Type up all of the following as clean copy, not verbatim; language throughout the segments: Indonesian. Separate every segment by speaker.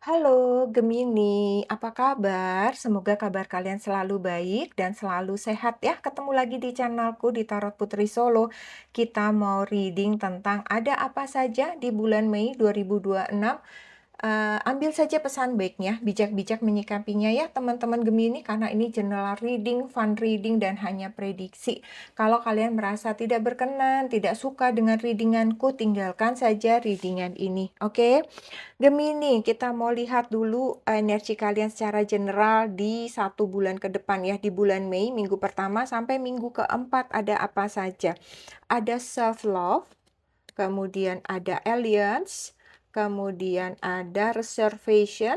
Speaker 1: Halo Gemini, apa kabar? Semoga kabar kalian selalu baik dan selalu sehat ya. Ketemu lagi di channelku di Tarot Putri Solo. Kita mau reading tentang ada apa saja di bulan Mei 2026. Ambil saja pesan baiknya, bijak-bijak menyikapinya ya teman-teman Gemini, karena ini general reading, fun reading, dan hanya prediksi. Kalau kalian merasa tidak berkenan, tidak suka dengan readinganku, tinggalkan saja readingan ini, oke? Gemini, kita mau lihat dulu energi kalian secara general di 1 bulan ke depan ya, di bulan Mei, minggu pertama sampai minggu keempat ada apa saja. Ada self-love, kemudian ada alliance, kemudian ada reservation,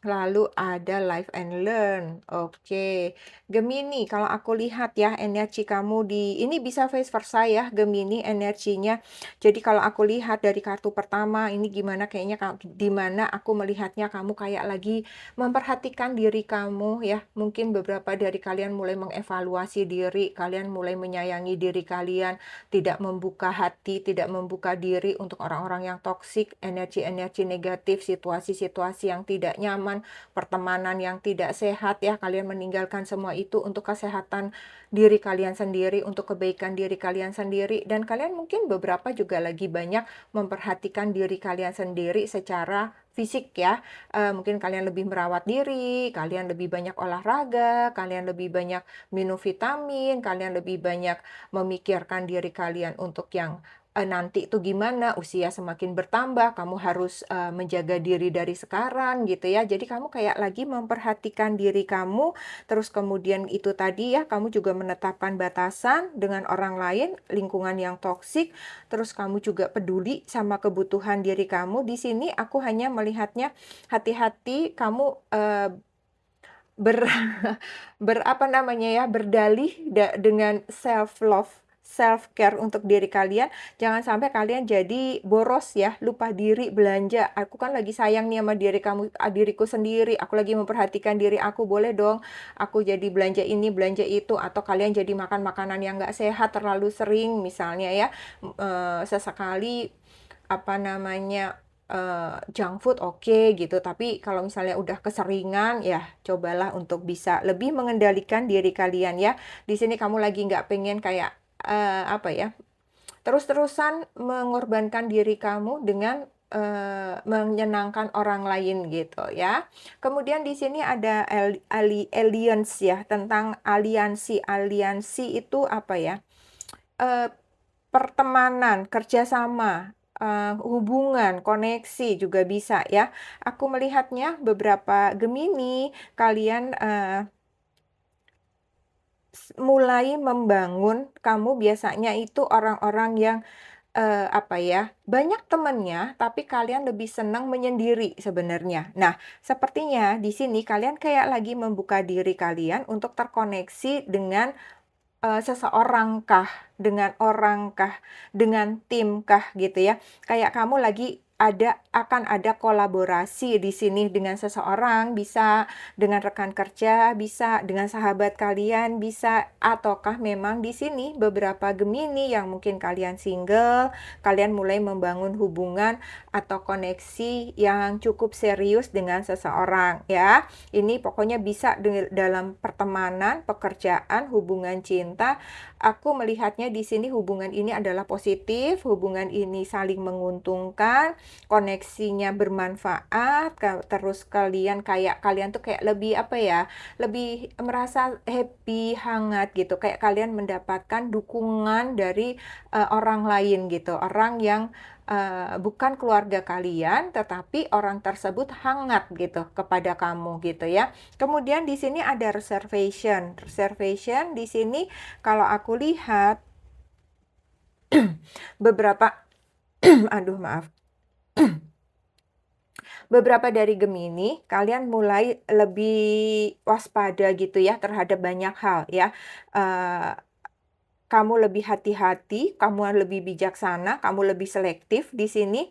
Speaker 1: lalu ada live and learn. Oke. Gemini, kalau aku lihat ya energi kamu di ini bisa vice versa ya Gemini energinya. Jadi kalau aku lihat dari kartu pertama ini gimana kayaknya di mana aku melihatnya kamu kayak lagi memperhatikan diri kamu ya. Mungkin beberapa dari kalian mulai mengevaluasi diri, kalian mulai menyayangi diri kalian, tidak membuka hati, tidak membuka diri untuk orang-orang yang toksik, energi-energi negatif, situasi-situasi yang tidak nyaman, pertemanan yang tidak sehat ya, kalian meninggalkan semua itu untuk kesehatan diri kalian sendiri, untuk kebaikan diri kalian sendiri, dan kalian mungkin beberapa juga lagi banyak memperhatikan diri kalian sendiri secara fisik ya. Mungkin kalian lebih merawat diri, kalian lebih banyak olahraga, kalian lebih banyak minum vitamin, kalian lebih banyak memikirkan diri kalian untuk yang nanti itu gimana, usia semakin bertambah, kamu harus, menjaga diri dari sekarang gitu ya. Jadi kamu kayak lagi memperhatikan diri kamu, terus kemudian itu tadi ya, kamu juga menetapkan batasan dengan orang lain, lingkungan yang toksik, terus kamu juga peduli sama kebutuhan diri kamu. Di sini aku hanya melihatnya hati-hati kamu, ber apa namanya ya, berdalih dengan self love, self care untuk diri kalian. Jangan sampai kalian jadi boros ya, lupa diri belanja. Aku kan lagi sayang nih sama diriku sendiri. Aku lagi memperhatikan diri aku, boleh dong aku jadi belanja ini, belanja itu, atau kalian jadi makan makanan yang nggak sehat terlalu sering misalnya ya. Sesekali apa namanya, junk food oke gitu, tapi kalau misalnya udah keseringan, ya cobalah untuk bisa lebih mengendalikan diri kalian ya. Di sini kamu lagi nggak pengen kayak, apa ya, terus-terusan mengorbankan diri kamu dengan, menyenangkan orang lain gitu ya. Kemudian di sini ada alliance ya, tentang aliansi. Aliansi itu apa ya, eee pertemanan, kerjasama, hubungan, koneksi juga bisa ya. Aku melihatnya beberapa Gemini, kalian, mulai membangun, kamu biasanya itu orang-orang yang, apa ya, banyak temennya, tapi kalian lebih senang menyendiri sebenarnya. Nah, sepertinya di sini kalian kayak lagi membuka diri kalian untuk terkoneksi dengan seseorang kah, dengan orang kah, dengan tim kah, gitu ya. Kayak kamu lagi akan ada kolaborasi di sini dengan seseorang, bisa dengan rekan kerja, bisa dengan sahabat kalian, bisa ataukah memang di sini beberapa Gemini yang mungkin kalian single, kalian mulai membangun hubungan atau koneksi yang cukup serius dengan seseorang ya. Ini pokoknya bisa dalam pertemanan, pekerjaan, hubungan cinta. Aku melihatnya di sini hubungan ini adalah positif, hubungan ini saling menguntungkan, koneksinya bermanfaat, terus kalian tuh kayak lebih apa ya, lebih merasa happy, hangat gitu. Kayak kalian mendapatkan dukungan dari orang lain gitu, orang yang bukan keluarga kalian, tetapi orang tersebut hangat gitu kepada kamu gitu ya. Kemudian di sini ada reservation. Reservation di sini kalau aku lihat beberapa aduh maaf. Beberapa dari Gemini, kalian mulai lebih waspada gitu ya terhadap banyak hal ya. Eee Kamu lebih hati-hati, kamu lebih bijaksana, kamu lebih selektif di sini.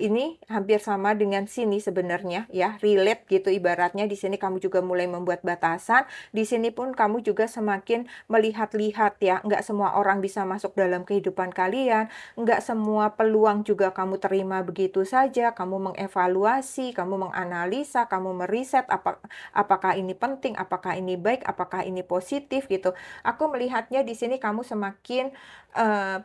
Speaker 1: ini hampir sama dengan sini sebenarnya ya, relate gitu ibaratnya. Di sini kamu juga mulai membuat batasan, di sini pun kamu juga semakin melihat-lihat ya, nggak semua orang bisa masuk dalam kehidupan kalian, nggak semua peluang juga kamu terima begitu saja, kamu mengevaluasi, kamu menganalisa, kamu meriset apakah ini penting, apakah ini baik, apakah ini positif gitu. Aku melihatnya di sini kamu semakin, eee,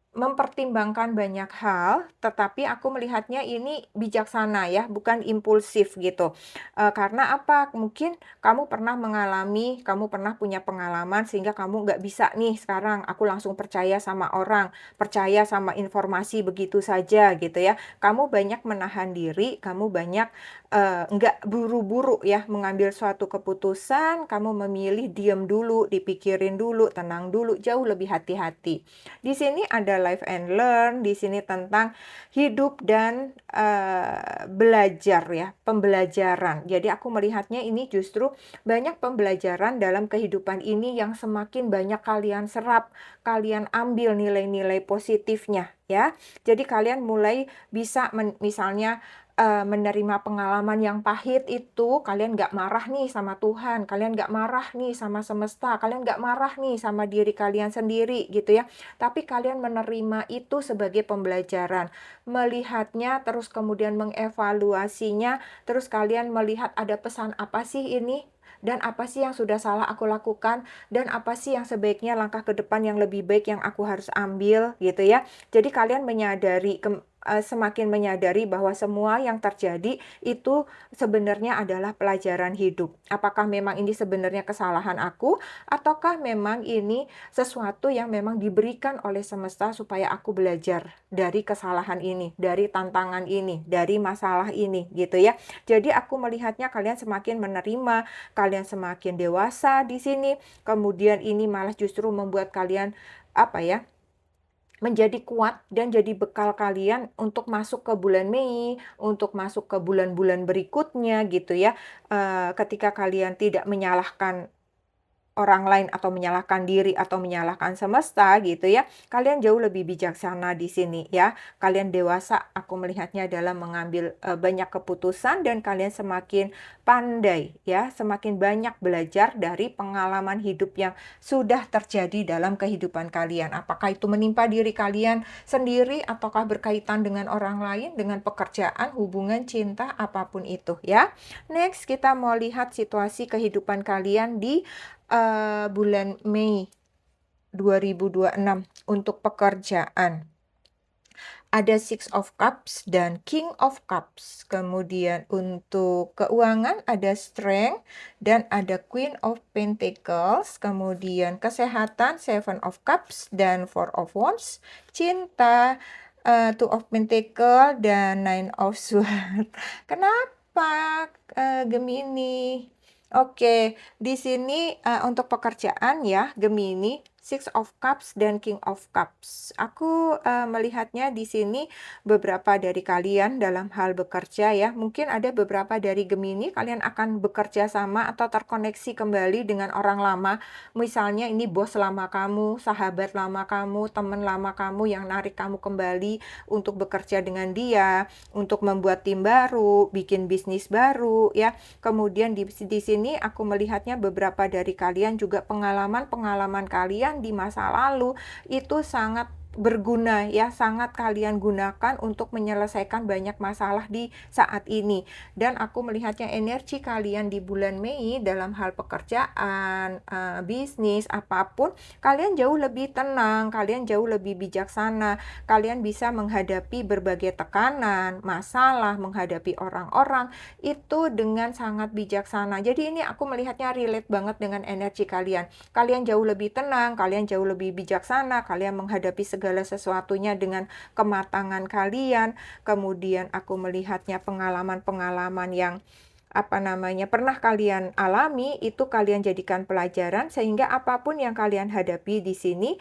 Speaker 1: mempertimbangkan banyak hal, tetapi aku melihatnya ini bijaksana ya, bukan impulsif gitu. Karena apa? Mungkin kamu pernah mengalami, kamu pernah punya pengalaman sehingga kamu nggak bisa nih sekarang aku langsung percaya sama orang, percaya sama informasi begitu saja gitu ya. Kamu banyak menahan diri, kamu banyak, nggak buru-buru ya mengambil suatu keputusan, kamu memilih diam dulu, dipikirin dulu, tenang dulu, jauh lebih hati-hati. Di sini ada live and learn, di sini tentang hidup dan, belajar ya, pembelajaran. Jadi aku melihatnya ini justru banyak pembelajaran dalam kehidupan ini yang semakin banyak kalian serap, kalian ambil nilai-nilai positifnya ya. Jadi kalian mulai bisa misalnya, menerima pengalaman yang pahit itu, kalian nggak marah nih sama Tuhan, kalian nggak marah nih sama semesta, kalian nggak marah nih sama diri kalian sendiri gitu ya. Tapi kalian menerima itu sebagai pembelajaran, melihatnya terus kemudian mengevaluasinya, terus kalian melihat ada pesan apa sih ini, dan apa sih yang sudah salah aku lakukan, dan apa sih yang sebaiknya langkah ke depan yang lebih baik yang aku harus ambil gitu ya. Jadi kalian semakin menyadari bahwa semua yang terjadi itu sebenarnya adalah pelajaran hidup. Apakah memang ini sebenarnya kesalahan aku, ataukah memang ini sesuatu yang memang diberikan oleh semesta supaya aku belajar dari kesalahan ini, dari tantangan ini, dari masalah ini, gitu ya. Jadi aku melihatnya kalian semakin menerima, kalian semakin dewasa di sini, kemudian ini malah justru membuat kalian, apa ya, menjadi kuat dan jadi bekal kalian untuk masuk ke bulan Mei, untuk masuk ke bulan-bulan berikutnya gitu ya. Ketika kalian tidak menyalahkan orang lain atau menyalahkan diri atau menyalahkan semesta gitu ya, kalian jauh lebih bijaksana di sini ya. Kalian dewasa, aku melihatnya dalam mengambil, banyak keputusan dan kalian semakin pandai ya, semakin banyak belajar dari pengalaman hidup yang sudah terjadi dalam kehidupan kalian. Apakah itu menimpa diri kalian sendiri ataukah berkaitan dengan orang lain, dengan pekerjaan, hubungan, cinta, apapun itu ya. Next, kita mau lihat situasi kehidupan kalian di bulan Mei 2026 untuk pekerjaan. Ada Six of Cups dan King of Cups. Kemudian untuk keuangan ada Strength dan ada Queen of Pentacles. Kemudian kesehatan Seven of Cups dan Four of Wands. Cinta Two of Pentacles dan Nine of Swords. Kenapa Gemini? Oke, di sini, untuk pekerjaan ya, Gemini, Six of Cups dan King of Cups. Aku, melihatnya di sini beberapa dari kalian dalam hal bekerja ya, mungkin ada beberapa dari Gemini kalian akan bekerja sama atau terkoneksi kembali dengan orang lama. Misalnya ini bos lama kamu, sahabat lama kamu, teman lama kamu yang narik kamu kembali untuk bekerja dengan dia, untuk membuat tim baru, bikin bisnis baru ya. Kemudian di sini aku melihatnya beberapa dari kalian juga pengalaman-pengalaman kalian di masa lalu itu sangat berguna ya, sangat kalian gunakan untuk menyelesaikan banyak masalah di saat ini. Dan aku melihatnya energi kalian di bulan Mei dalam hal pekerjaan, bisnis, apapun, kalian jauh lebih tenang, kalian jauh lebih bijaksana, kalian bisa menghadapi berbagai tekanan, masalah, menghadapi orang-orang itu dengan sangat bijaksana. Jadi ini aku melihatnya relate banget dengan energi kalian. Kalian jauh lebih tenang, kalian jauh lebih bijaksana, kalian menghadapi segala sesuatunya dengan kematangan kalian. Kemudian aku melihatnya pengalaman-pengalaman yang pernah kalian alami, itu kalian jadikan pelajaran sehingga apapun yang kalian hadapi di sini,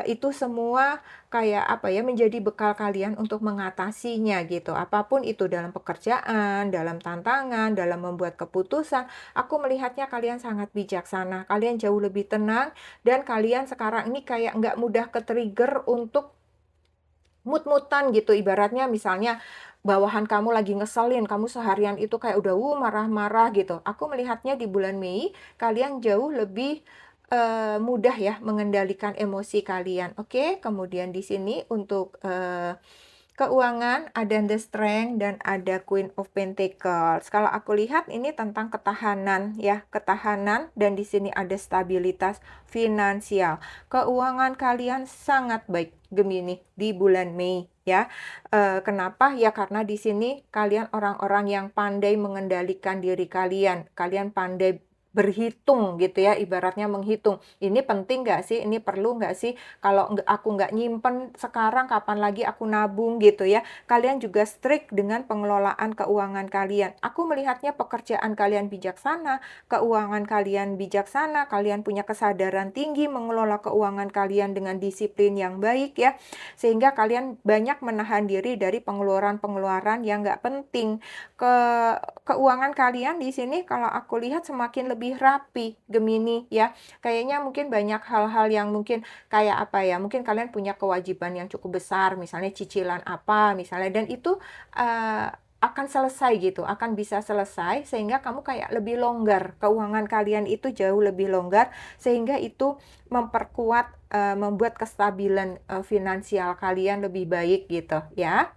Speaker 1: itu semua kayak menjadi bekal kalian untuk mengatasinya gitu. Apapun itu dalam pekerjaan, dalam tantangan, dalam membuat keputusan, aku melihatnya kalian sangat bijaksana, kalian jauh lebih tenang, dan kalian sekarang ini kayak nggak mudah ke-trigger untuk mut-mutan gitu, ibaratnya misalnya bawahan kamu lagi ngeselin, kamu seharian itu kayak udah, marah-marah gitu. Aku melihatnya di bulan Mei, kalian jauh lebih, mudah ya mengendalikan emosi kalian, oke? Kemudian di sini untuk, keuangan ada The Strength dan ada Queen of Pentacles. Kalau aku lihat ini tentang ketahanan ya, ketahanan dan di sini ada stabilitas finansial. Keuangan kalian sangat baik Gemini di bulan Mei ya. Kenapa? Ya karena di sini kalian orang-orang yang pandai mengendalikan diri kalian. Kalian pandai berhitung gitu ya, ibaratnya menghitung. Ini penting nggak sih? Ini perlu nggak sih? Kalau aku nggak nyimpen sekarang, kapan lagi aku nabung gitu ya. Kalian juga strict dengan pengelolaan keuangan kalian. Aku melihatnya pekerjaan kalian bijaksana, keuangan kalian bijaksana, kalian punya kesadaran tinggi mengelola keuangan kalian dengan disiplin yang baik ya. Sehingga kalian banyak menahan diri dari pengeluaran-pengeluaran yang nggak penting. Keuangan kalian di sini kalau aku lihat semakin lebih rapi, Gemini ya. Kayaknya mungkin banyak hal-hal yang mungkin kayak apa ya, mungkin kalian punya kewajiban yang cukup besar, misalnya cicilan apa misalnya, dan itu, akan selesai gitu, akan bisa selesai sehingga kamu kayak lebih longgar, keuangan kalian itu jauh lebih longgar sehingga itu memperkuat, membuat kestabilan, finansial kalian lebih baik gitu ya.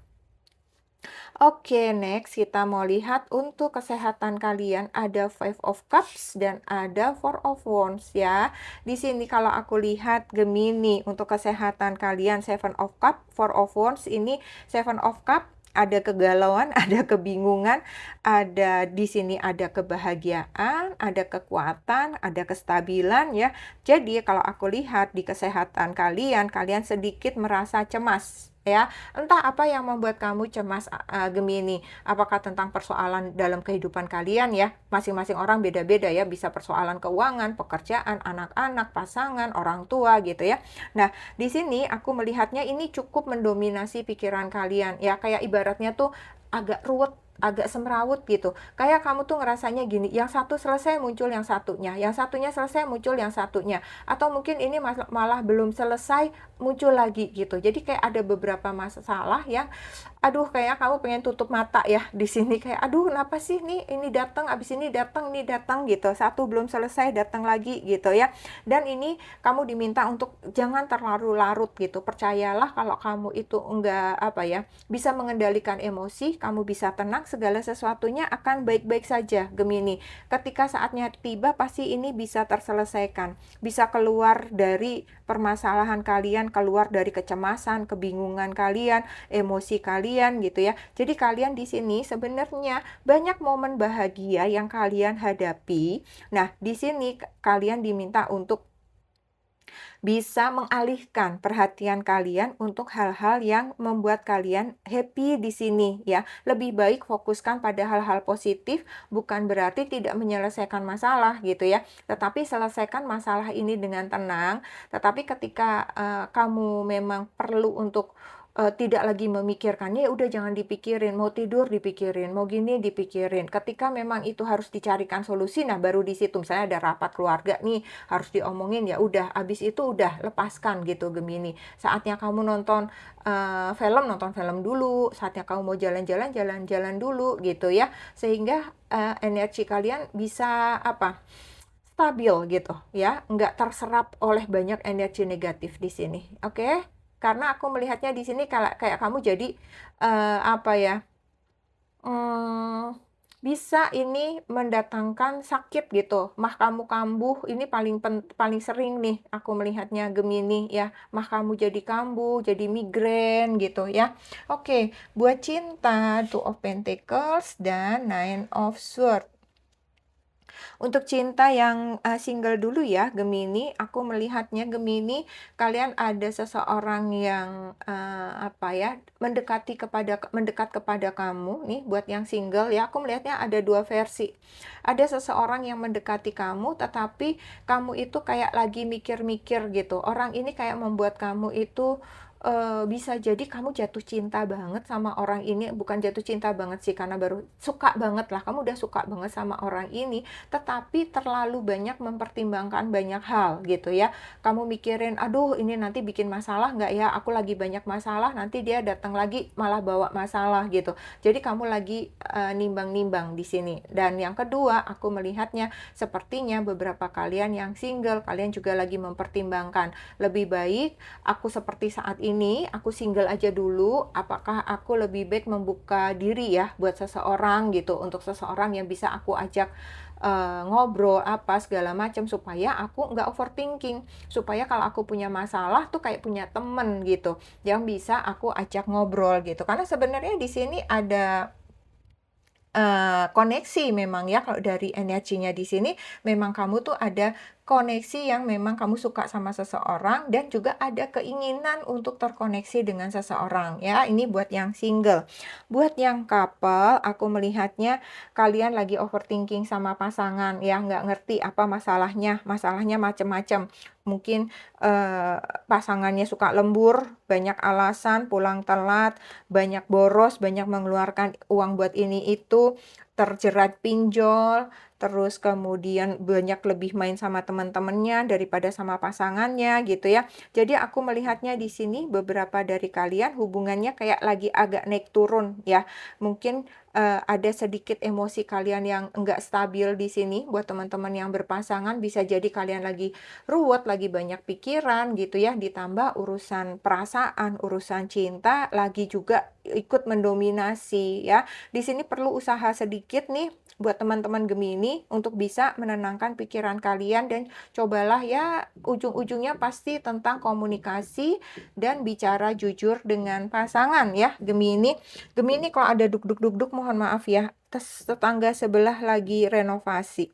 Speaker 1: Oke, next kita mau lihat untuk kesehatan kalian ada Five of Cups dan ada Four of Wands ya. Di sini kalau aku lihat Gemini untuk kesehatan kalian Seven of Cups, Four of Wands ini Seven of Cups ada kegalauan, ada kebingungan, ada di sini ada kebahagiaan, ada kekuatan, ada kestabilan ya. Jadi kalau aku lihat di kesehatan kalian, kalian sedikit merasa cemas ya. Entah apa yang membuat kamu cemas, Gemini. Apakah tentang persoalan dalam kehidupan kalian ya, masing-masing orang beda-beda ya, bisa persoalan keuangan, pekerjaan, anak-anak, pasangan, orang tua gitu ya. Nah, di sini aku melihatnya ini cukup mendominasi pikiran kalian ya, kayak ibaratnya tuh agak ruwet, agak semrawut gitu. Kayak kamu tuh ngerasanya gini, yang satu selesai muncul yang satunya selesai muncul yang satunya. Atau mungkin ini malah belum selesai muncul lagi gitu. Jadi kayak ada beberapa masalah yang aduh kayak kamu pengen tutup mata ya di sini kayak aduh kenapa sih nih ini datang abis ini datang gitu. Satu belum selesai datang lagi gitu ya. Dan ini kamu diminta untuk jangan terlalu larut gitu. Percayalah kalau kamu itu enggak apa ya, bisa mengendalikan emosi, kamu bisa tenang, segala sesuatunya akan baik-baik saja Gemini. Ketika saatnya tiba pasti ini bisa terselesaikan. Bisa keluar dari permasalahan kalian, keluar dari kecemasan, kebingungan kalian, emosi kalian gitu ya. Jadi kalian di sini sebenarnya banyak momen bahagia yang kalian hadapi. Nah, di sini kalian diminta untuk bisa mengalihkan perhatian kalian untuk hal-hal yang membuat kalian happy di sini ya. Lebih baik fokuskan pada hal-hal positif, bukan berarti tidak menyelesaikan masalah gitu ya. Tetapi selesaikan masalah ini dengan tenang. Tetapi ketika kamu memang perlu untuk tidak lagi memikirkan, ya udah jangan dipikirin, mau tidur dipikirin, mau gini dipikirin. Ketika memang itu harus dicarikan solusi, nah baru di situ misalnya ada rapat keluarga nih, harus diomongin, ya udah habis itu udah lepaskan gitu Gemini. Saatnya kamu nonton film dulu, saatnya kamu mau jalan-jalan, jalan-jalan dulu gitu ya. Sehingga energi kalian bisa apa? Stabil gitu ya, nggak terserap oleh banyak energi negatif di sini. Oke? Karena aku melihatnya di sini kayak kamu jadi apa ya? Mmm, bisa ini mendatangkan sakit gitu, mah kamu kambuh ini paling sering nih aku melihatnya Gemini ya, mah kamu jadi kambuh, jadi migrain gitu ya. Oke, buat cinta, Two of Pentacles dan Nine of Swords. Untuk cinta yang, single dulu ya, Gemini, aku melihatnya Gemini, kalian ada seseorang yang, apa ya, mendekat kepada kamu nih, buat yang single ya, aku melihatnya ada 2 versi. Ada seseorang yang mendekati kamu, tetapi kamu itu kayak lagi mikir-mikir gitu. Orang ini kayak membuat kamu itu, bisa jadi kamu jatuh cinta banget sama orang ini, bukan jatuh cinta banget sih, karena baru suka banget lah, kamu udah suka banget sama orang ini, tetapi terlalu banyak mempertimbangkan banyak hal gitu ya. Kamu mikirin, "Aduh ini nanti bikin masalah nggak ya? Aku lagi banyak masalah, nanti dia datang lagi malah bawa masalah," gitu. Jadi kamu lagi, nimbang-nimbang di sini. Dan yang kedua, aku melihatnya sepertinya beberapa kalian yang single, kalian juga lagi mempertimbangkan, lebih baik aku seperti saat ini, aku single aja dulu, apakah aku lebih baik membuka diri ya buat seseorang gitu, untuk seseorang yang bisa aku ajak ngobrol apa segala macam, supaya aku nggak overthinking, supaya kalau aku punya masalah tuh kayak punya temen gitu, yang bisa aku ajak ngobrol gitu. Karena sebenarnya di sini ada koneksi memang ya, kalau dari energinya di sini memang kamu tuh ada koneksi yang memang kamu suka sama seseorang dan juga ada keinginan untuk terkoneksi dengan seseorang ya, ini buat yang single. Buat yang couple, aku melihatnya kalian lagi overthinking sama pasangan ya, nggak ngerti apa masalahnya macem-macem. Mungkin, pasangannya suka lembur, banyak alasan, pulang telat, banyak boros, banyak mengeluarkan uang buat ini itu, terjerat pinjol, terus kemudian banyak lebih main sama teman-temannya daripada sama pasangannya gitu ya. Jadi aku melihatnya di sini beberapa dari kalian hubungannya kayak lagi agak naik turun ya. Mungkin, ada sedikit emosi kalian yang enggak stabil di sini. Buat teman-teman yang berpasangan bisa jadi kalian lagi ruwet, lagi banyak pikiran gitu ya, ditambah urusan perasaan, urusan cinta lagi juga ikut mendominasi ya. Di sini perlu usaha sedikit nih buat teman-teman Gemini untuk bisa menenangkan pikiran kalian dan cobalah ya, ujung-ujungnya pasti tentang komunikasi dan bicara jujur dengan pasangan ya Gemini. Gemini kalau ada duk-duk mohon maaf ya, tetangga sebelah lagi renovasi.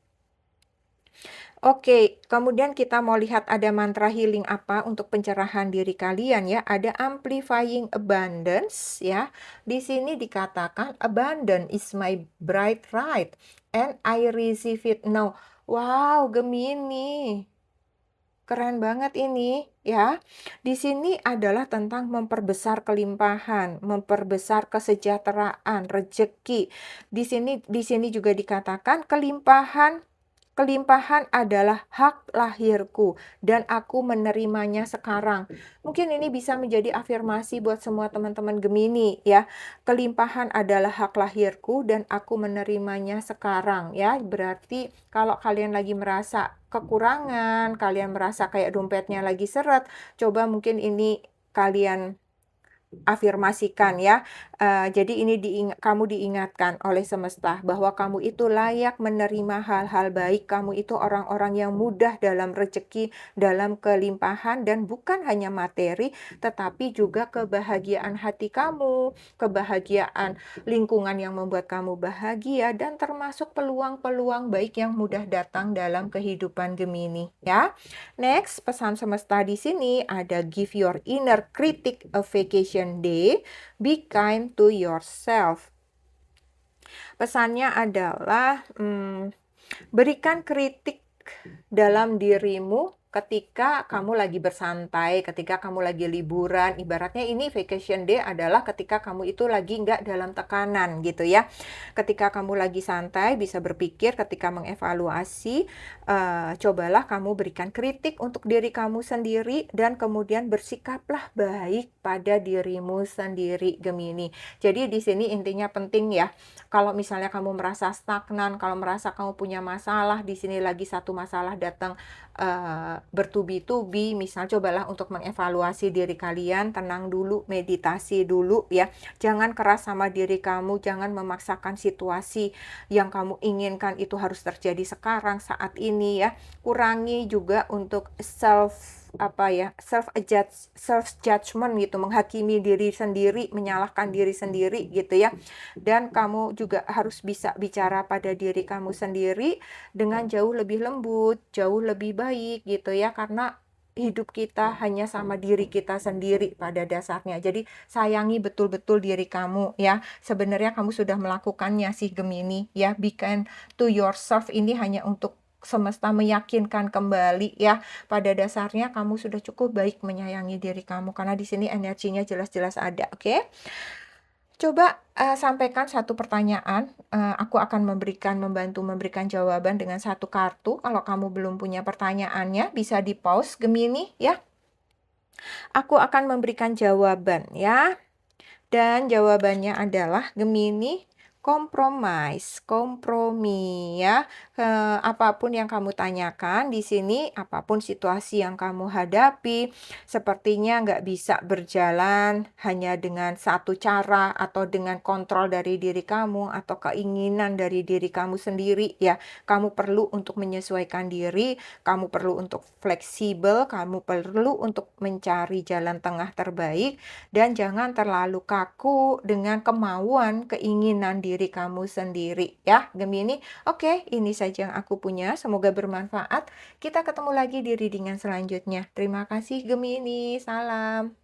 Speaker 1: Oke, kemudian kita mau lihat ada mantra healing apa untuk pencerahan diri kalian ya. Ada amplifying abundance ya. Di sini dikatakan abundance is my birthright and I receive it now. Wow, Gemini. Keren banget ini ya. Di sini adalah tentang memperbesar kelimpahan, memperbesar kesejahteraan, rezeki. Di sini juga dikatakan kelimpahan adalah hak lahirku dan aku menerimanya sekarang. Mungkin ini bisa menjadi afirmasi buat semua teman-teman Gemini ya. Kelimpahan adalah hak lahirku dan aku menerimanya sekarang ya. Berarti kalau kalian lagi merasa kekurangan, kalian merasa kayak dompetnya lagi seret, coba mungkin ini kalian afirmasikan ya, jadi ini kamu diingatkan oleh semesta bahwa kamu itu layak menerima hal-hal baik, kamu itu orang-orang yang mudah dalam rezeki, dalam kelimpahan dan bukan hanya materi, tetapi juga kebahagiaan hati kamu, kebahagiaan lingkungan yang membuat kamu bahagia dan termasuk peluang-peluang baik yang mudah datang dalam kehidupan Gemini ya. Next, pesan semesta di sini ada give your inner critic a vacation day, be kind to yourself. Pesannya adalah berikan kritik dalam dirimu ketika kamu lagi bersantai, ketika kamu lagi liburan, ibaratnya ini vacation day adalah ketika kamu itu lagi nggak dalam tekanan gitu ya. Ketika kamu lagi santai, bisa berpikir ketika mengevaluasi, cobalah kamu berikan kritik untuk diri kamu sendiri dan kemudian bersikaplah baik pada dirimu sendiri, Gemini. Jadi di sini intinya penting ya, kalau misalnya kamu merasa stagnan, kalau merasa kamu punya masalah, di sini lagi satu masalah datang bertubi-tubi, misal cobalah untuk mengevaluasi diri kalian, tenang dulu, meditasi dulu ya. Jangan keras sama diri kamu, jangan memaksakan situasi yang kamu inginkan itu harus terjadi sekarang, saat ini ya. Kurangi juga untuk self judgment gitu, menghakimi diri sendiri, menyalahkan diri sendiri gitu ya. Dan kamu juga harus bisa bicara pada diri kamu sendiri dengan jauh lebih lembut, jauh lebih baik gitu ya, karena hidup kita hanya sama diri kita sendiri pada dasarnya. Jadi sayangi betul-betul diri kamu ya. Sebenarnya kamu sudah melakukannya sih Gemini ya. Be kind to yourself ini hanya untuk semesta meyakinkan kembali ya, pada dasarnya kamu sudah cukup baik menyayangi diri kamu, karena di sini energinya jelas-jelas ada, oke? Coba, sampaikan satu pertanyaan, aku akan membantu memberikan jawaban dengan satu kartu. Kalau kamu belum punya pertanyaannya, bisa di-pause Gemini ya. Aku akan memberikan jawaban ya. Dan jawabannya adalah Gemini, kompromi ya. Apapun yang kamu tanyakan di sini, apapun situasi yang kamu hadapi, sepertinya nggak bisa berjalan hanya dengan satu cara atau dengan kontrol dari diri kamu atau keinginan dari diri kamu sendiri ya. Kamu perlu untuk menyesuaikan diri, kamu perlu untuk fleksibel, kamu perlu untuk mencari jalan tengah terbaik dan jangan terlalu kaku dengan kemauan, keinginan diri kamu sendiri ya, Gemini. Oke, ini saja yang aku punya. Semoga bermanfaat. Kita ketemu lagi di reading selanjutnya. Terima kasih Gemini. Salam.